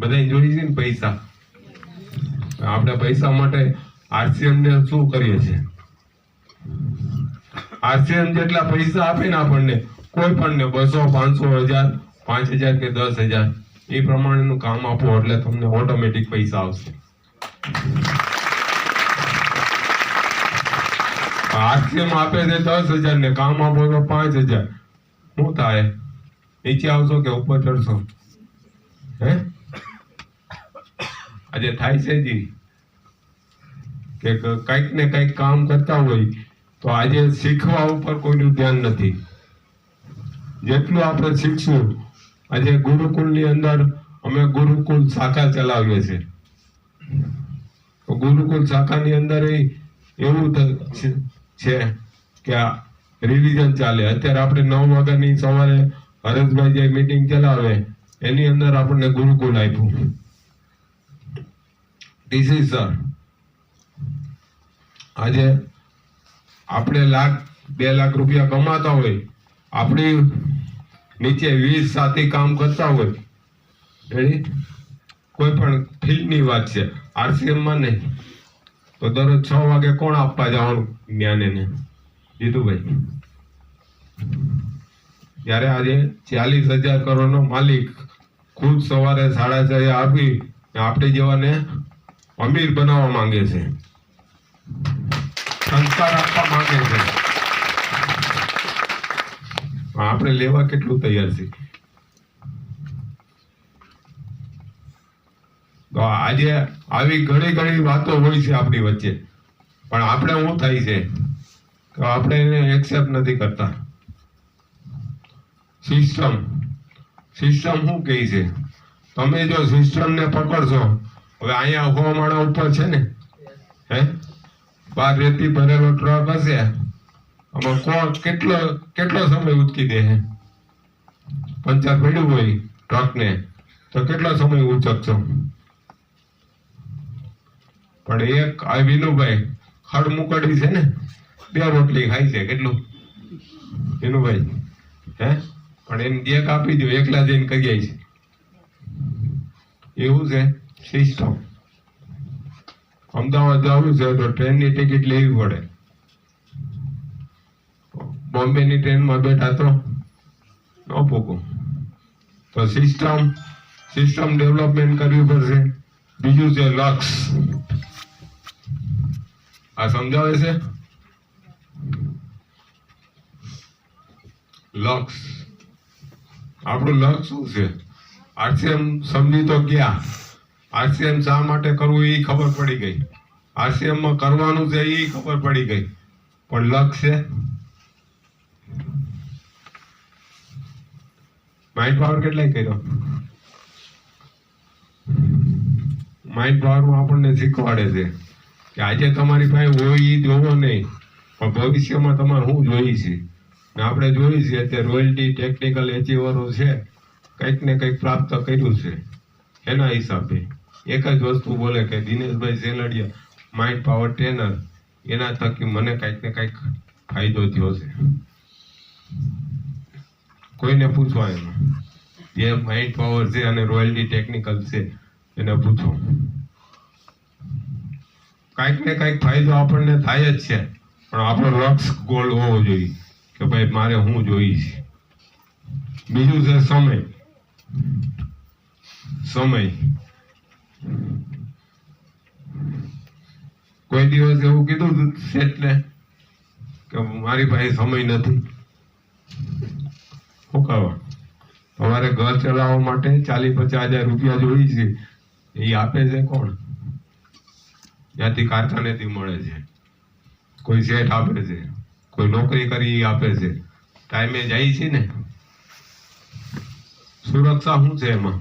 બધા જોઈ છે ને પૈસા. આપણે પૈસા માટે આરસીએમ ને શું કરીએ છીએ? આરસીએમ જેટલા પૈસા આપે ને આપણને, કોઈ પણ ને 200, 500, 1000, 5000 કે 10,000 એ પ્રમાણેનું કામ આપો એટલે તમને ઓટોમેટિક પૈસા આવશે. આરસીએમ આપે છે 10,000 ને કામ આપો તો 5,000, શું થાય? નીચે આવશો કે ઉપર ચડશો? હે આજે થાય છે જી કે કઈક ને કઈક કામ કરતા હોય તો આજે શીખવા ઉપર કોઈનું ધ્યાન નથી. જેટલું આપણે શીખશું, આજે ગુરુકુળની અંદર અમે ગુરુકુળ શાખા ચલાવીએ છીએ. ગુરુકુળ શાખાની અંદર એવું છે કે આ રિવિઝન ચાલે. અત્યારે આપણે 9 વાગ્યાની સવારે હરેશભાઈ જે મીટિંગ ચલાવે એની અંદર આપણને ગુરુકુળ આપ્યું. ડીસી સર, આજે આપણે 1,00,000-2 લાખ રૂપિયા કમાતા હોય, આપણી નીચે 20 સાથી કામ કરતા હોય, કોઈ પણ ફિલ્ડની વાત છે, આરસીએમ માં નહીં, તો દરરોજ 6 વાગે કોણ આપવા જવાનું જ્ઞાન એને? જીતુભાઈ. ત્યારે આજે 40,000 કરોડનો માલિક ખુદ સવારે 6:30 આપી આપણે જેવાને અમીર બનાવવા માંગે છે, સંસ્કાર આપવા માંગે છે. આપણે લેવા કેટલું તૈયાર છે? તો આજે આવી ઘણી વાતો હોય છે આપણી વચ્ચે, પણ આપણે શું થાય છે કે આપણે એને એક્સેપ્ટ નથી કરતા. સિસ્ટમ શું કહે છે? તમે જો સિસ્ટમ ને પકડશો, હવે અહીંયા 100 માળા ઉપર છે ને, હે, બહાર રેતી ભરેલો ટ્રક હશે, આમાં કોણ કેટલો સમય ઉચકી દે? પંચર પડ્યું હોય ટ્રક ને તો કેટલો સમય ઉચકશો? પણ એક આ વિનુભાઈ ખડ મુકડી છે ને, 2 રોટલી ખાય છે. કેટલું વિનુભાઈ? હે, પણ એને 1 આપી દો, એકલા જઈને કરી છે. એવું છે સિસ્ટમ. અમદાવાદ જવું છે તો ટ્રેનની ટિકિટ લેવી પડે. બોમ્બેની ટ્રેનમાં બેઠા તો ન પૂગો. તો સિસ્ટમ ડેવલપમેન્ટ કરવી પડશે. બીજું છે લક્ષ. આ સમજાવે છે? લક્ષ, આપણું લક્ષ શું છે? આરસીએમ સમજી તો ગયા. આરસીએમ શા માટે કરવું એ ખબર પડી ગઈ. આરસીએમ માં કરવાનું છે એ ખબર પડી ગઈ. પણ લક્ષ છે, માઇન્ડ પાવર કેટલાય કર્યો? માઇન્ડ પાવરમાં આપણને શીખવાડે છે કે આજે તમારી પાસે હોય એ જોવો નહીં, પણ ભવિષ્યમાં તમારે શું જોઈ છે. આપણે જોઈ છે અત્યારે રોયલ્ટી ટેકનિકલ એચીવરો છે, કંઈક ને કંઈક પ્રાપ્ત કર્યું છે. એના હિસાબે એક જ વસ્તુ બોલે કે Dineshbhai Seldiya mind power trainer, એના થકી મને કંઈક ને કંઈક ફાયદો થયો છે. કોઈને પૂછવા એમાં જે માઇન્ડ પાવર છે અને રોયલ્ટી ટેકનિકલ છે એને પૂછો. કંઈક ને કંઈક ફાયદો આપણને થાય જ છે, પણ આપણો લક્ષ્ય ગોલ હોવો જોઈએ કે ભાઈ મારે હું જોઈશ. બીજું છે સમય. કોઈ દિવસ એવું કીધું શેઠને કે મારી પાસે સમય નથી? શું કરવા? તમારે ઘર ચલાવવા માટે 40-50 હજાર રૂપિયા જોઈએ છે, એ આપે છે કોણ? ત્યાંથી કારખાનેથી મળે છે, કોઈ શેઠ આપે છે, કોઈ નોકરી કરી આપે છે, ટાઈમે જાય છે ને. સુરક્ષા શું છે એમાં?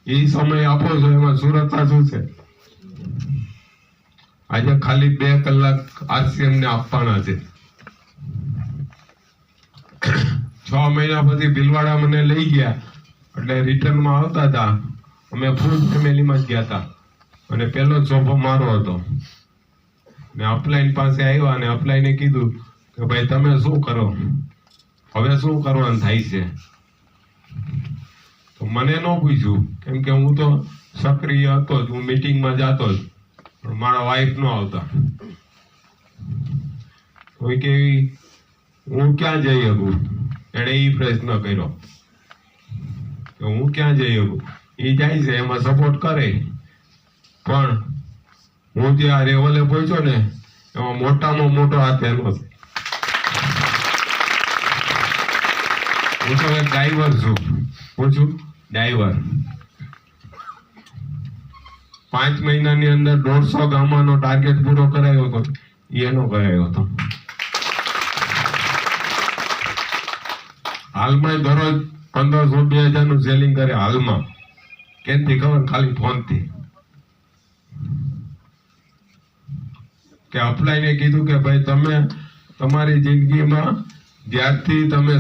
એ સમય આપો છો એમાં સુરક્ષા શું છે? આજે ખાલી 2 કલાક આરસીએમ ને આપવાના છે. 6 મહિના પછી ભીલવાડા મને લઈ ગયા, એટલે રિટર્નમાં આવતા હતા, અમે ફૂલ ફેમિલીમાં જ ગયા હતા, અને પહેલો સોફો મારો હતો. ને અપલાઈન પાસે આવ્યા અને અપલાઈને કીધું કે ભાઈ તમે શું કરો, હવે શું કરવાનું થાય છે? તો મને ન પૂછ્યું, કેમ કે હું તો સક્રિય હતો જ, હું મીટિંગમાં જતો જ, પણ મારા વાઈફ ન આવતા. કોઈ કે હું ક્યાં જઈ શકું, એણે એ પ્રશ્ન કર્યો કે હું ક્યાં જઈ શકું. એ જાય છે એમાં સપોર્ટ કરે, પણ હું જે આ લેવલે પહોંચ્યો ને એમાં મોટામાં મોટો હાથ એનો છે. હું તો એક ડ્રાઈવર છું. હું છું ડ્રાઈવર. 5 મહિનાની અંદર 150 ગામનો ટાર્ગેટ પૂરો કરાયો હતો, એનો કરાયો હતો. હાલમાં દરરોજ 1500-2000 નું સેલિંગ કરે. હાલમાં કેમથી ખબર? ખાલી ફોનથી. કે અપલાઈને કીધું કે ભાઈ તમે તમારી જિંદગીમાં જ્યારથી તમે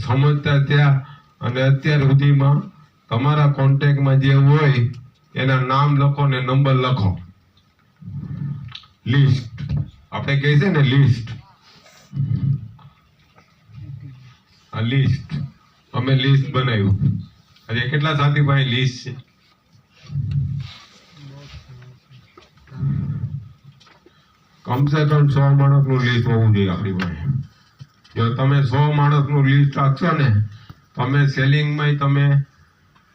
સમજતા ત્યાં અને અત્યાર સુધીમાં તમારા કોન્ટેક્ટમાં જે હોય એના નામ લખો ને નંબર લખો. લિસ્ટ આપણે કહે છે ને, લિસ્ટ. આ લિસ્ટ અમે લિસ્ટ બનાવ્યું. આજે કેટલા સાથી ભાઈ લિસ્ટ છે? કમસે કમ 100 માણસનું લિસ્ટ હોવું જોઈએ આપણી પાસે. જો તમે 100 માણસનું લિસ્ટ રાખશો ને, તમે સેલિંગમાં તમે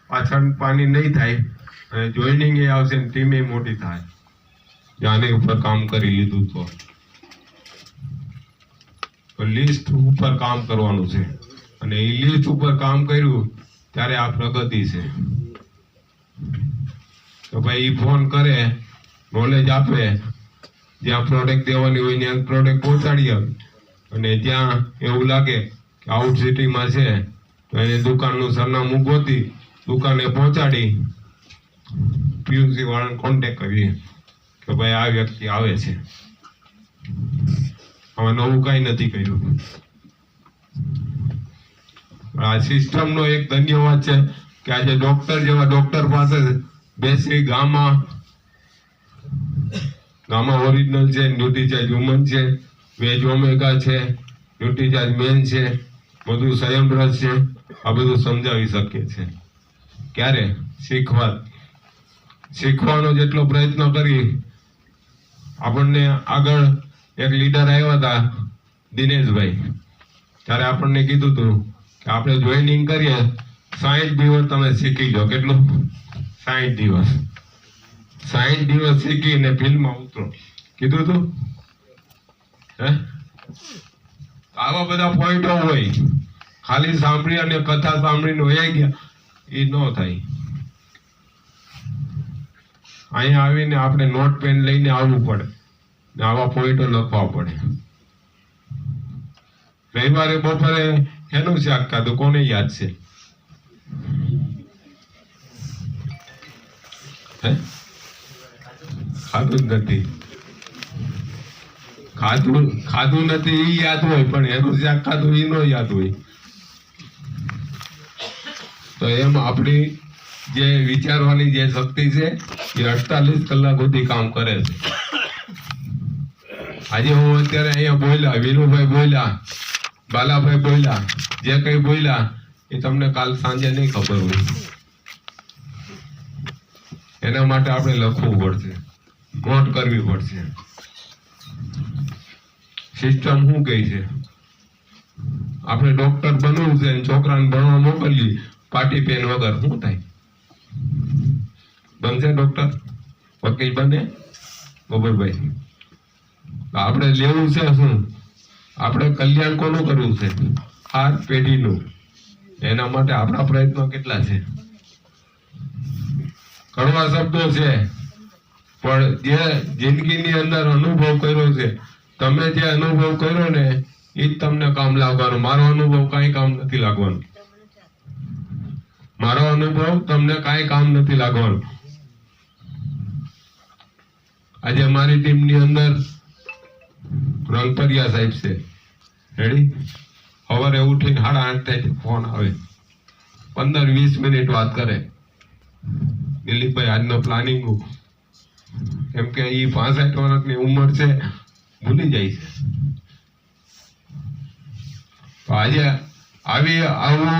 પાછળ પાણી નહીં થાય અને જોઈનિંગ એ આવશે ને ટીમ એ મોટી થાય. આની ઉપર કામ કરી લીધું તો લિસ્ટ ઉપર કામ કરવાનું છે, અને એ લિસ્ટ ઉપર કામ કર્યું ત્યારે આ પ્રગતિ છે. તો ભાઈ ફોન કરે, નોલેજ આપે, જ્યાં પ્રોડક્ટ દેવાની હોય ત્યાં પ્રોડક્ટ પહોંચાડી આવે, અને ત્યાં એવું લાગે કે આઉટ સિટીમાં છે તો એને દુકાનનું સરનામું ગોતી દુકાને પહોંચાડી પીયુસી વાળાને કોન્ટેક્ટ કરીએ કે ભાઈ આ વ્યક્તિ આવે છે. હવે નવું કઈ નથી કર્યું. આ સિસ્ટમનો એક ધન્યવાદ છે કે આજે ડોક્ટર જેવા ડોક્ટર પાસે બેસી ગામા ઓરિજિનલ છે, ન્યુટ્રીચાર્જ હ્યુમન છે, વેજ ઓમેગા છે, ન્યુટ્રીચાર્જ મેન છે, બધું સંયમરસ છે, આ બધું સમજાવી શકીએ છે. ક્યારે? શીખવાનો જેટલો પ્રયત્ન કરી. આપણને આગળ એક લીડર આવ્યા હતા દિનેશભાઈ, ત્યારે આપણને કીધું હતું કે આપણે જોઈનિંગ કરીએ 60 દિવસ તમે શીખી લો. કેટલું? 60 દિવસ. 60 દિવસ શીખીને ફિલ્ડમાં ઉતરો કીધું તું. આવા બધા પોઈન્ટો હોય, ખાલી સાંભળી અને કથા સાંભળીને વયા ગયા એ ન થાય. અહીંયા આવીને આપણે નોટ પેન લઈને આવવું પડે, આવા પોઈન્ટો લખવા પડે. રવિવારે બપોરે એનું શાક ખાધું, કોને યાદ છે? ખાધું જ નથી. ખાધું નથી એ યાદ હોય, પણ એનું શાક ખાધું એ નો યાદ હોય. તો એમ આપણી જે વિચારવાની જે શક્તિ છે એ 48 કલાક સુધી કામ કરે છે. આજે હું અત્યારે અહીંયા બોલ્યા, વિનુભાઈ બોલ્યા, બાલાભાઈ બોલ્યા, જે કઈ બોલ્યા એ તમને કાલ સાંજે નહીં ખબર હોય. એના માટે આપણે લખવું પડશે, નોટ કરવી પડશે. સિસ્ટમ શું કહે છે? આપણે ડોક્ટર બનવું છે, છોકરાને ભણવા મોકલીએ પાટી પેન વગર, શું થાય? બનશે ડોક્ટર? વકીલ બને? ગોબરભાઈ, આપણે લેવું છે શું? આપણે કલ્યાણ કોનું કરવું છે? આ પેઢીનું. એના માટે આપણા પ્રયત્નો કેટલા છે? કડવા શબ્દો છે, પણ જે જિંદગીની અંદર અનુભવ કર્યો છે, તમે જે અનુભવ કર્યો ને એ જ તમને કામ લાગવાનું. મારો અનુભવ કાંઈ કામ નથી લાગવાનું. મારો અનુભવ તમને કાંઈ કામ નથી લાગવાનું. આજે મારી ટીમની અંદર રંગપરિયા સાહેબ છે, રેડી? સવારે ઉઠીને 8:30 થાય ફોન આવે, 15-20 મિનિટ વાત કરે. દિલીપભાઈ આજનો પ્લાનિંગ, કેમ કે એ 65 વર્ષની ઉંમર છે, ભૂલી જાય છે. તો આજે આવો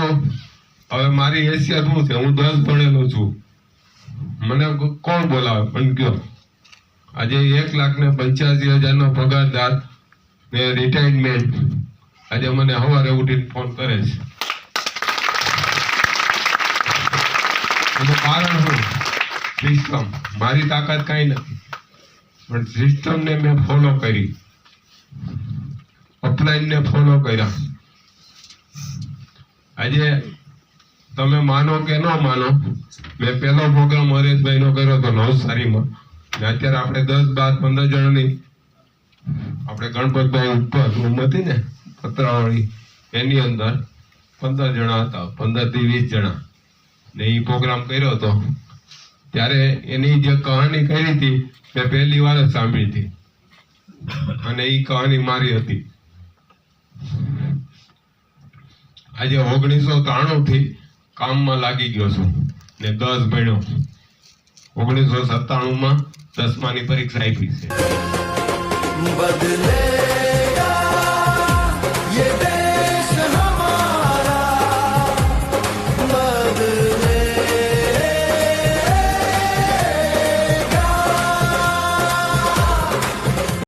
હવે મારી હેસિયત શું છે? હું 10 ભણેલો છું, મને કોણ બોલાવે? પણ કયો, આજે 1,85,000 નો પગારદાર ને રિટાયરમેન્ટ આજે મને સવારે ઉઠીને ફોન કરે છે. એનું કારણ શું? સિસ્ટમ. મારી તાકાત કઈ નથી, પણ સિસ્ટમને મેં ફોલો કરી, અપલાઈનને ફોલો કર્યા. આજે તમે માનો કે ન માનો, મેં પહેલો પ્રોગ્રામ હરેશભાઈ નો કર્યો હતો નવસારીમાં, ને અત્યારે આપણે 10, 12, 15 જણાની આપણે ગણપતભાઈ ઉપર રૂમ હતી ને પતરાવાળી, એની અંદર 15 જણા હતા, 15 થી 20 જણા ને એ પ્રોગ્રામ કર્યો હતો. ત્યારે એની જે કહાની કરી હતી મેં પહેલી વાર જ સાંભળી હતી, અને એ કહાની મારી હતી. આજે 1993 થી કામમાં લાગી ગયો છું ને 10 ભણ્યો. 1997 માં 10માની પરીક્ષા આપી છે.